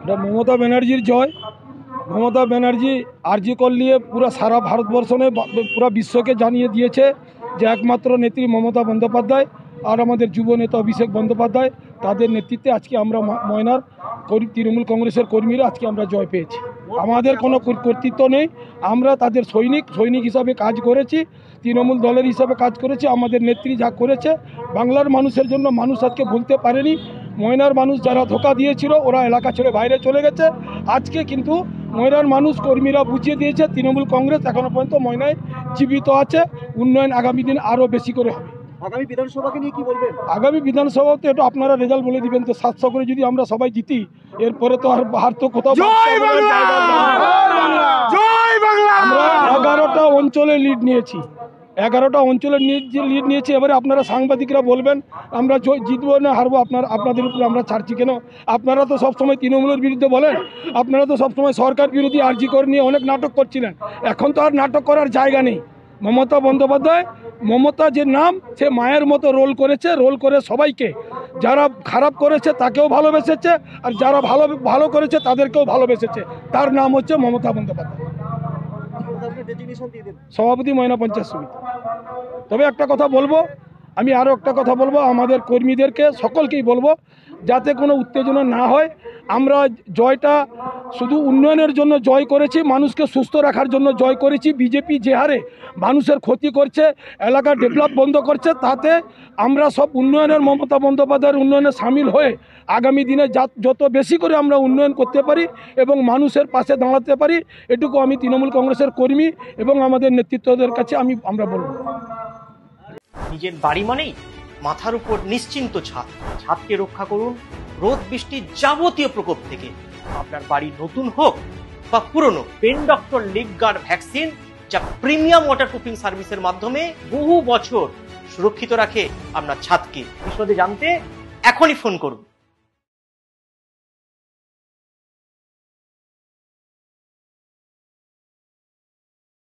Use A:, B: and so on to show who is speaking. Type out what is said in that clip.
A: এটা মমতা ব্যানার্জির জয়। মমতা ব্যানার্জি আরজি কর নিয়ে পুরো সারা ভারতবর্ষ নিয়ে পুরো বিশ্বকে জানিয়ে দিয়েছে যে একমাত্র নেত্রী মমতা বন্দ্যোপাধ্যায় আর আমাদের যুব নেতা অভিষেক বন্দ্যোপাধ্যায়, তাদের নেতৃত্বে আজকে আমরা ময়নার তৃণমূল কংগ্রেসের কর্মীরা আজকে আমরা জয় পেয়েছি। আমাদের কোনো কর্তৃত্ব নেই, আমরা তাদের সৈনিক হিসাবে কাজ করেছি, তৃণমূল দলের হিসাবে কাজ করেছি। আমাদের নেত্রী যা করেছে বাংলার মানুষের জন্য, মানুষ আজকে ভুলতে পারেনি। ময়নার মানুষ যারা ধোকা দিয়েছিল ওরা এলাকা ছেড়ে বাইরে চলে গেছে। আজকে কিন্তু ময়নার মানুষ কর্মীরা বুঝিয়ে দিয়েছে তৃণমূল কংগ্রেস এখনো পর্যন্ত ময়নায় জীবিত আছে। উন্নয়ন আগামী দিন আরও বেশি করে হবে।
B: আগামী বিধানসভাকে নিয়ে কি বলবেন?
A: আগামী বিধানসভাতে এটা আপনারা রেজাল্ট বলে দিবেন। তো 700 করে যদি আমরা সবাই জিতি, এরপরে তো আর বাহার তো কোথাও। আমরা 11টা অঞ্চলে লিড নিয়েছি, 11টা অঞ্চলের লিড নিয়েছি। এবারে আপনারা সাংবাদিকরা বলবেন আমরা জিতবো না হারবো, আপনাদের উপরে আমরা ছাড়ছি কেন? আপনারা তো সবসময় তৃণমূলের বিরুদ্ধে বলেন, আপনারা তো সবসময় সরকার বিরোধী আরজি কর নিয়ে অনেক নাটক করছিলেন। এখন তো আর নাটক করার জায়গা নেই। মমতা বন্দ্যোপাধ্যায়, মমতা যে নাম, সে মায়ের মতো রোল করেছে, রোল করে সবাইকে, যারা খারাপ করেছে তাকেও ভালোবেসেছে, আর যারা ভালো করেছে তাদেরকেও ভালোবেসেছে। তার নাম হচ্ছে মমতা বন্দ্যোপাধ্যায়, সভাপতি ময়না পঞ্চায়েত সমিতি। তবে একটা কথা বলবো, আমি আরও একটা কথা বলবো, আমাদের কর্মীদেরকে সকলকেই বলবো যাতে কোনো উত্তেজনা না হয়। আমরা জয়টা শুধু উন্নয়নের জন্য জয় করেছি, মানুষকে সুস্থ রাখার জন্য জয় করেছি। বিজেপি যে হারে মানুষের ক্ষতি করছে, এলাকার ডেভেলপ বন্ধ করছে, তাতে আমরা সব উন্নয়নের, মমতা বন্দ্যোপাধ্যায়ের উন্নয়নে সামিল হয়ে আগামী দিনে যত বেশি করে আমরা উন্নয়ন করতে পারি এবং মানুষের পাশে দাঁড়াতে পারি, এটুকু আমি তৃণমূল কংগ্রেসের কর্মী এবং আমাদের নেতৃত্বদের কাছে আমরা বলব।
C: নিজের বাড়ি মানেই মাথার উপর নিশ্চিন্ত ছাদ। ছাদকে রক্ষা করুন রোদ বৃষ্টির যাবতীয় প্রকোপ থেকে। আপনার বাড়ি নতুন হোক বা পুরনো, pen doctor leak guard vaccine, যা প্রিমিয়াম ওয়াটারপ্রুফিং সার্ভিসের মাধ্যমে বহু বছর সুরক্ষিত রাখে আপনার ছাদকে। বিশদে জানতে এখনই ফোন করুন।